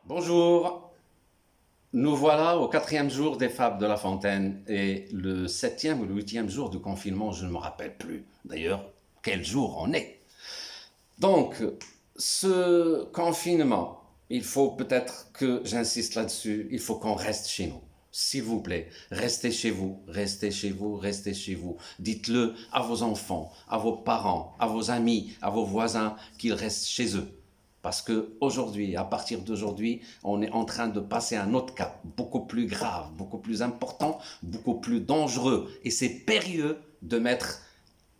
Bonjour, nous voilà au 4e jour des Fables de La Fontaine et le 7e ou le 8e jour du confinement, je ne me rappelle plus. D'ailleurs, quel jour on est? Donc, ce confinement, il faut peut-être que j'insiste là-dessus, il faut qu'on reste chez nous. S'il vous plaît, restez chez vous, restez chez vous, restez chez vous. Dites-le à vos enfants, à vos parents, à vos amis, à vos voisins qu'ils restent chez eux. Parce qu'aujourd'hui, à partir d'aujourd'hui, on est en train de passer à un autre cap, beaucoup plus grave, beaucoup plus important, beaucoup plus dangereux. Et c'est périlleux de mettre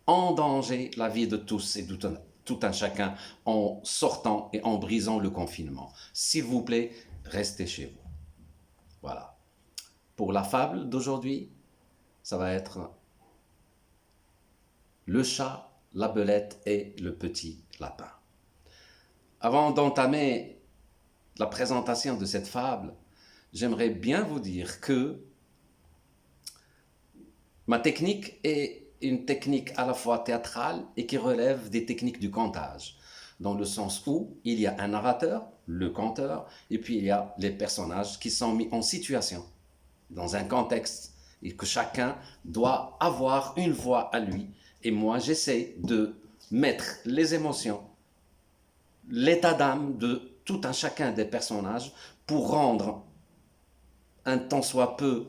en danger la vie de tous et de tout un chacun en sortant et en brisant le confinement. S'il vous plaît, restez chez vous. Voilà. Pour la fable d'aujourd'hui, ça va être le chat, la belette et le petit lapin. Avant d'entamer la présentation de cette fable, j'aimerais bien vous dire que ma technique est une technique à la fois théâtrale et qui relève des techniques du contage, dans le sens où il y a un narrateur, le conteur, et puis il y a les personnages qui sont mis en situation, dans un contexte, et que chacun doit avoir une voix à lui. Et moi, j'essaie de mettre les émotions, l'état d'âme de tout un chacun des personnages pour rendre un tant soit peu,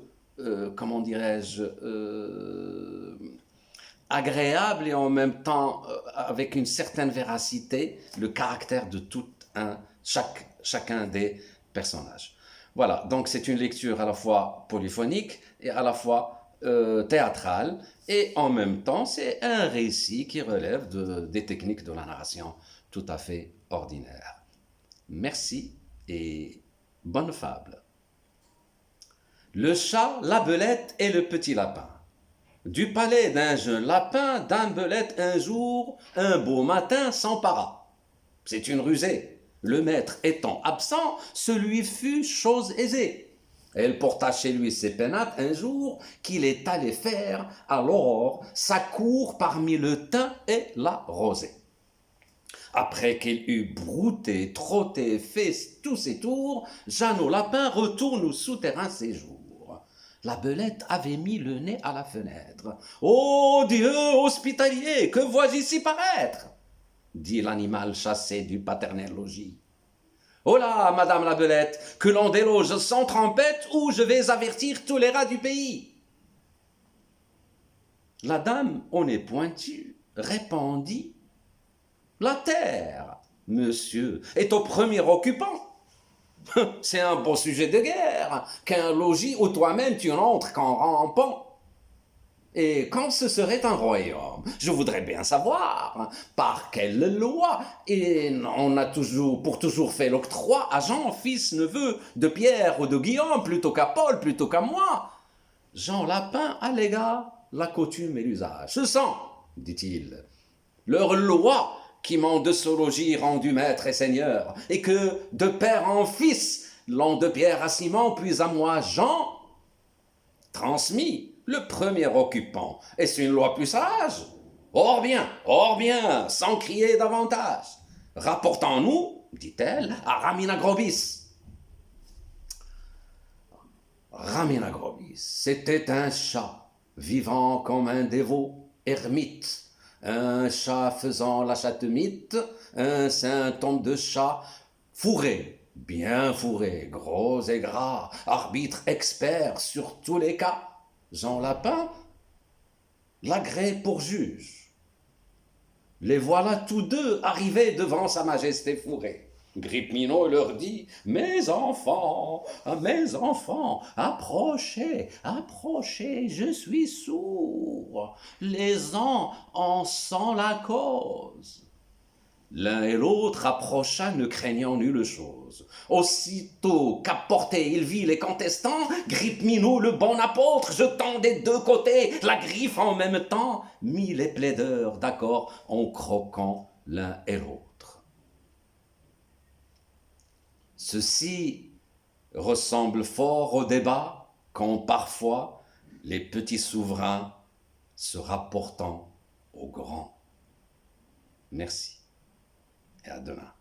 comment dirais-je, agréable et en même temps avec une certaine véracité le caractère de chacun des personnages. Voilà, donc c'est une lecture à la fois polyphonique et à la fois théâtrale, et en même temps c'est un récit qui relève des techniques de la narration tout à fait ordinaires. Merci et bonne fable. Le chat, la belette et le petit lapin. Du palais d'un jeune lapin, d'un belette un jour, un beau matin s'empara. C'est une rusée. Le maître étant absent, ce lui fut chose aisée. Elle porta chez lui ses pénates un jour qu'il est allé faire à l'aurore sa cour parmi le thym et la rosée. Après qu'il eut brouté, trotté, fait tous ses tours, Jeannot Lapin retourne au souterrain séjour. La belette avait mis le nez à la fenêtre. « Ô Dieu hospitalier, que vois-je ici paraître ?» dit l'animal chassé du paternel logis. « Oh là, madame la belette, que l'on déloge sans trompette ou je vais avertir tous les rats du pays. » La dame, au nez pointu, répondit: « La terre, monsieur, est au premier occupant. C'est un beau sujet de guerre qu'un logis où toi-même tu n'entres qu'en rampant. Et quand ce serait un royaume, je voudrais bien savoir par quelle loi et on a pour toujours fait l'octroi à Jean, fils, neveu de Pierre ou de Guillaume, plutôt qu'à Paul, plutôt qu'à moi. » Jean Lapin allégua la coutume et l'usage. « Ce sont, dit-il, leur loi qui m'ont de ce logis rendu maître et seigneur, et que, de père en fils, l'an de Pierre à Simon, puis à moi, Jean, transmis le premier occupant. Est-ce une loi plus sage? Or bien, sans crier davantage. Rapportons-nous, dit-elle, à Raminagrobis. Raminagrobis, c'était un chat, vivant comme un dévot, ermite, un chat faisant la chatemite, un saint homme de chat fourré, bien fourré, gros et gras, arbitre expert sur tous les cas. Jean Lapin l'agrée pour juge. Les voilà tous deux arrivés devant sa majesté fourrée. Gripminot leur dit: « mes enfants, approchez, approchez, je suis sourd. Les uns en sont la cause. » L'un et l'autre approcha, ne craignant nulle chose. Aussitôt qu'à portée il vit les contestants, Gripminot, le bon apôtre, jetant des deux côtés la griffe en même temps, mit les plaideurs d'accord en croquant l'un et l'autre. Ceci ressemble fort au débat quand parfois les petits souverains se rapportant aux grands. Merci et à demain.